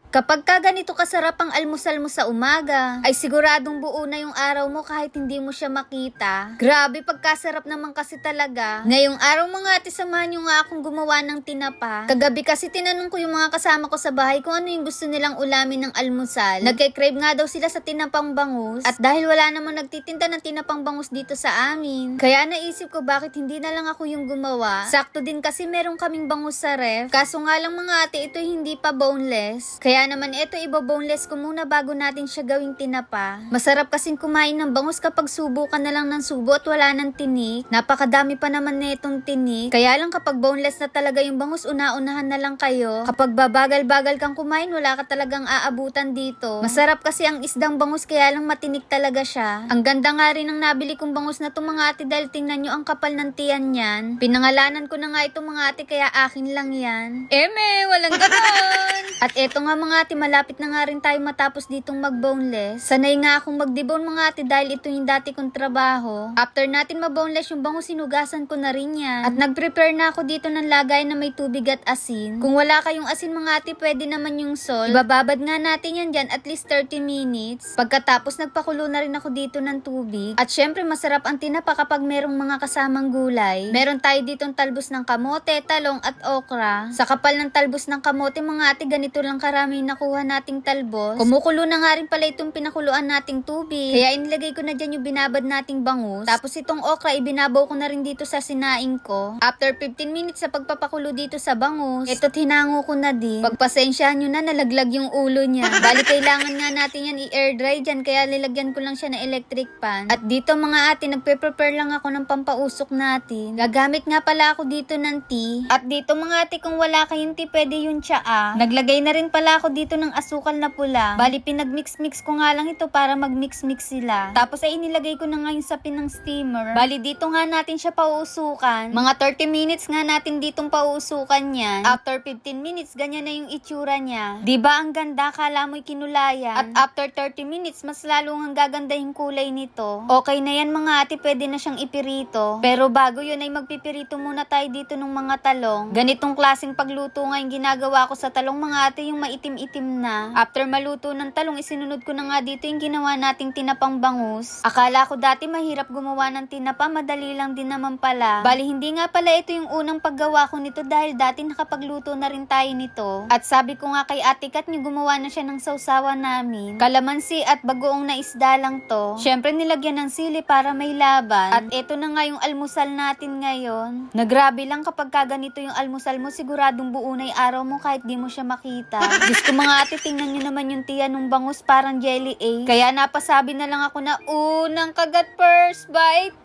Kapag ka ganito kasarap ang almusal mo sa umaga, ay siguradong buo na yung araw mo kahit hindi mo siya makita. Grabe, pagkasarap naman kasi talaga. Ngayong araw mga ate, samahan nyo nga akong gumawa ng tinapa. Kagabi kasi tinanong ko yung mga kasama ko sa bahay kung ano yung gusto nilang ulamin ng almusal. Nagke-crave nga daw sila sa tinapang bangus. At dahil wala namang nagtitinda ng tinapang bangus dito sa amin, kaya naisip ko bakit hindi na lang ako yung gumawa. Sakto din kasi meron kaming bangus sa ref. Kaso nga lang mga ate, ito hindi pa boneless. Kaya naman ito, ibo-boneless ko muna bago natin siya gawing tinapa. Masarap kasing kumain ng bangus kapag subo ka na lang ng subo at wala ng tinik. Napakadami pa naman na itong tinik. Kaya lang kapag boneless na talaga yung bangus, una-unahan na lang kayo. Kapag babagal-bagal kang kumain, wala ka talagang aabutan dito. Masarap kasi ang isdang bangus, kaya lang matinik talaga siya. Ang ganda nga rin ng nabili kong bangus na to mga ate, dahil tingnan nyo ang kapal ng tiyan yan. Pinangalanan ko na nga ito mga ate, kaya akin lang yan. Eme, walang ganon! At eto nga mga ate, malapit na nga rin tayo matapos ditong mag-boneless. Sanay nga akong mag-debone mga ate dahil ito yung dati kong trabaho. After natin ma-boneless yung bangus, sinugasan ko na rin yan. At nag-prepare na ako dito ng lagay na may tubig at asin. Kung wala kayong asin mga ate, pwede naman yung salt. Ibababad nga natin yan dyan at least 30 minutes. Pagkatapos nagpakulo na rin ako dito ng tubig. At syempre masarap ang tinapa kapag merong mga kasamang gulay. Meron tayo ditong talbos ng kamote, talong at okra. Sa kapal ng talbos ng kamote mga ate, ganito lang karami nakuha nating talbos. Kumukulo na nga rin pala itong pinakuluan nating tubig. Kaya inilagay ko na dyan yung binabad nating bangus. Tapos itong okra, ibinabaw ko na rin dito sa sinaing ko. After 15 minutes sa pagpapakulo dito sa bangus, ito't hinango ko na din. Pagpasensyahan nyo na, nalaglag yung ulo niya. Bali, kailangan nga natin yan i-air dry dyan, kaya nilagyan ko lang siya ng electric pan. At dito mga ate, nagpe-prepare lang ako ng pampausok natin. Gagamit nga pala ako dito ng tea. At dito mga ate, kung wala kayong tea, pwede yung tsaa. Naglagay na rin pala ako dito ng asukal na pula. Bali, pinag-mix-mix ko nga lang ito para mag-mix-mix sila. Tapos ay inilagay ko na nga yung sapin ng steamer. Bali, dito nga natin siya pauusukan. Mga 30 minutes nga natin ditong pauusukan yan. After 15 minutes, ganyan na yung itsura niya. Diba ang ganda? Kala mo'y kinulayan. At after 30 minutes, mas lalong ang gaganda yung kulay nito. Okay na yan mga ate, pwede na siyang ipirito. Pero bago yun ay magpipirito muna tayo dito ng mga talong. Ganitong klaseng pagluto nga yung ginagawa ko sa talong mga ate, yung maitim-itim na. After maluto ng talong, isinunod ko na nga dito yung ginawa nating tinapang bangus. Akala ko dati mahirap gumawa ng tinapa, madali lang din naman pala. Bali, hindi nga pala ito yung unang paggawa ko nito dahil dati nakapagluto na rin tayo nito. At sabi ko nga kay Ate Kat, gumawa na siya ng sausawan namin. Kalamansi at bagoong na isda lang to. Syempre nilagyan ng sili para may laban. At eto na nga yung almusal natin ngayon. Nagrabe lang kapag kaganito yung almusal mo, siguradong buo na yung araw mo kahit di mo siya makita. Diyos ko mga ate, tingnan nyo naman yung tiyan ng bangus, parang jelly Kaya napasabi na lang ako na unang kagat first bite.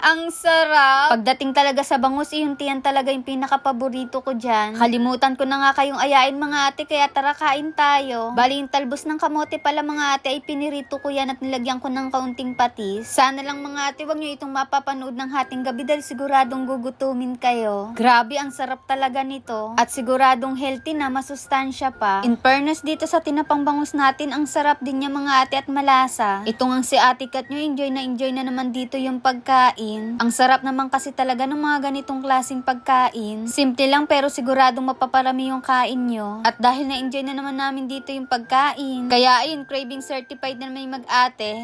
Ang sarap. Pagdating talaga sa bangus, yung tiyan talaga yung pinaka-paborito ko dyan. Kalimutan ko na nga kayong ayain mga ate, kaya tara kain tayo. Bali yung talbos ng kamote pala mga ate ay pinirito ko yan at nilagyan ko ng kaunting patis. Sana lang mga ate, wag nyo itong mapapanood ng hating gabi dahil siguradong gugutumin kayo. Grabe, ang sarap talaga nito. At siguradong healthy na, masustansya pa. In fairness dito sa tinapang bangus natin, ang sarap din niya mga ate at malasa. Itong ang si Ate Kat nyo, enjoy na naman dito yung pagkain. Ang sarap naman kasi talaga ng mga ganitong klaseng pagkain. Simple lang pero siguradong mapaparami yung kain nyo. At dahil na-enjoy na naman namin dito yung pagkain, kaya ayun, craving certified na may mag-ate.